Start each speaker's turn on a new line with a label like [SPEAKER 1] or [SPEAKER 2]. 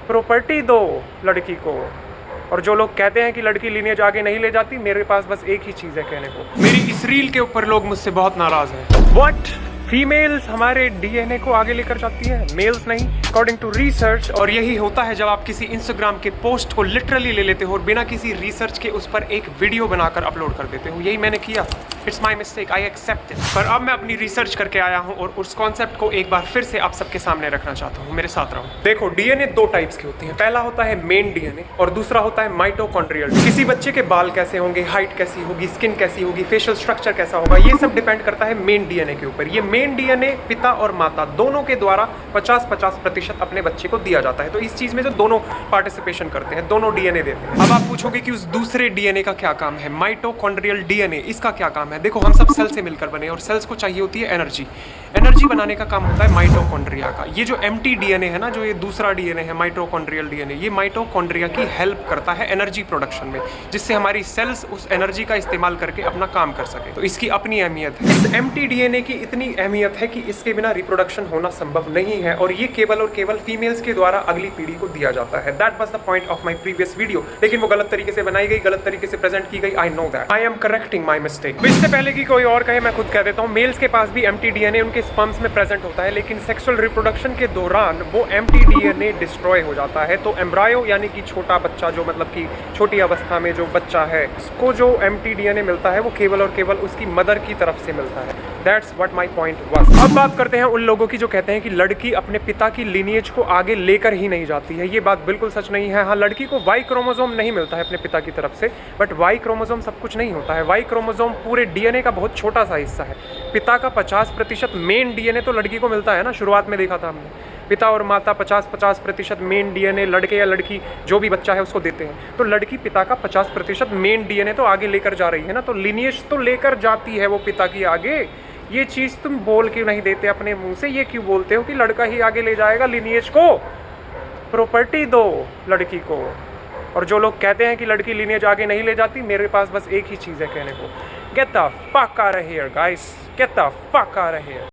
[SPEAKER 1] Property दो लड़की को। और जो लोग कहते हैं कि लड़की लीनिएज आगे नहीं ले जाती, मेरे पास बस एक ही चीज़ है कहने को। मेरी इस रील के ऊपर लोग मुझसे बहुत नाराज हैं। व्हाट? फीमेल्स हमारे डीएनए को आगे लेकर जाती है, मेल्स नहीं, अकॉर्डिंग टू रिसर्च। और यही होता है जब आप किसी इंस्टाग्राम के पोस्ट को लिटरली ले लेते हो और बिना किसी रिसर्च के उस पर एक वीडियो बनाकर अपलोड कर देते हो। यही मैंने किया था। It's my mistake, I accept it. पर अब मैं अपनी रिसर्च करके आया हूँ और उस कॉन्सेप्ट को एक बार फिर से आप सबके सामने रखना चाहता हूँ। मेरे साथ रहो। देखो, डीएनए दो टाइप्स के होते हैं। पहला होता है मेन डीएनए और दूसरा होता है माइटोकॉन्ड्रियल। किसी बच्चे के बाल कैसे होंगे, हाइट कैसी होगी, स्किन कैसी होगी, फेशियल स्ट्रक्चर कैसा होगा, ये सब डिपेंड करता है मेन डीएनए के ऊपर। ये मेन डीएनए पिता और माता दोनों के द्वारा 50-50% अपने बच्चे को दिया जाता है। तो इस चीज में जो दोनों पार्टिसिपेशन करते हैं, दोनों डीएनए देते हैं। अब आप पूछोगे कि उस दूसरे डीएनए का क्या काम है, माइटोकॉन्ड्रियल डीएनए, इसका क्या काम है? देखो, हम सब सेल से मिलकर बने और सेल्स को चाहिए होती है एनर्जी। एनर्जी बनाने का काम होता है माइटोकॉन्ड्रिया का। ये जो एम्प्टी डीएनए है ना, जो ये दूसरा डीएनए है माइटोकॉन्ड्रियल डीएनए, ये माइटोकॉन्ड्रिया की हेल्प करता है एनर्जी प्रोडक्शन में, जिससे हमारी सेल्स उस एनर्जी का इस्तेमाल करके अपना काम कर सके। तो इसकी अपनी अहमियत है। इस एम्प्टी डीएनए की इतनी अहमियत है कि इसके बिना रिप्रोडक्शन होना संभव नहीं है और ये केवल और केवल फीमेल्स के द्वारा अगली पीढ़ी को दिया जाता है। That was the point of my previous video. लेकिन वो गलत तरीके से बनाई गई, गलत तरीके से प्रेजेंट की गई। I know that. I am correcting my mistake. इससे पहले कि कोई और कहे, मैं खुद कह देता हूँ, मेल्स के पास भी एम्प्टी डीएनए उनके स्पर्म्स में प्रेजेंट होता है, लेकिन सेक्सुअल रिप्रोडक्शन के दौरान वो एम्प्टी डीएनए डिस्ट्रॉय हो जाता है। तो एम्ब्रायो यानी कि छोटा बच्चा, जो मतलब कि छोटी अवस्था में जो बच्चा है, उसको जो एम्प्टी डीएनए मिलता है वो केवल और केवल उसकी मदर की तरफ से मिलता है। That's what my point was. अब बात करते हैं उन लोगों की जो कहते हैं कि लड़की अपने पिता की लिनिएज को आगे लेकर ही नहीं जाती है। ये बात बिल्कुल सच नहीं है। हाँ, लड़की को वाई क्रोमोसोम नहीं मिलता है अपने पिता की तरफ से, बट वाई क्रोमोसोम सब कुछ नहीं होता है। वाई क्रोमोसोम पूरे डीएनए का बहुत छोटा सा हिस्सा है। पिता का 50% मेन डीएनए तो लड़की को मिलता है ना, शुरुआत में देखा था हमने। पिता और माता 50-50% मेन डीएनए लड़के या लड़की जो भी बच्चा है उसको देते हैं। तो लड़की पिता का 50% मेन डीएनए तो आगे लेकर जा रही है ना, तो लिनिएज तो लेकर जाती है वो पिता की आगे। ये चीज़ तुम बोल क्यों नहीं देते अपने मुंह से? ये क्यों बोलते हो कि लड़का ही आगे ले जाएगा लिनिएज को? प्रॉपर्टी दो लड़की को। और जो लोग कहते हैं कि लड़की लिनिएज आगे नहीं ले जाती, मेरे पास बस एक ही चीज़ है कहने को। Get the fuck out of here guys, get the fuck out of here.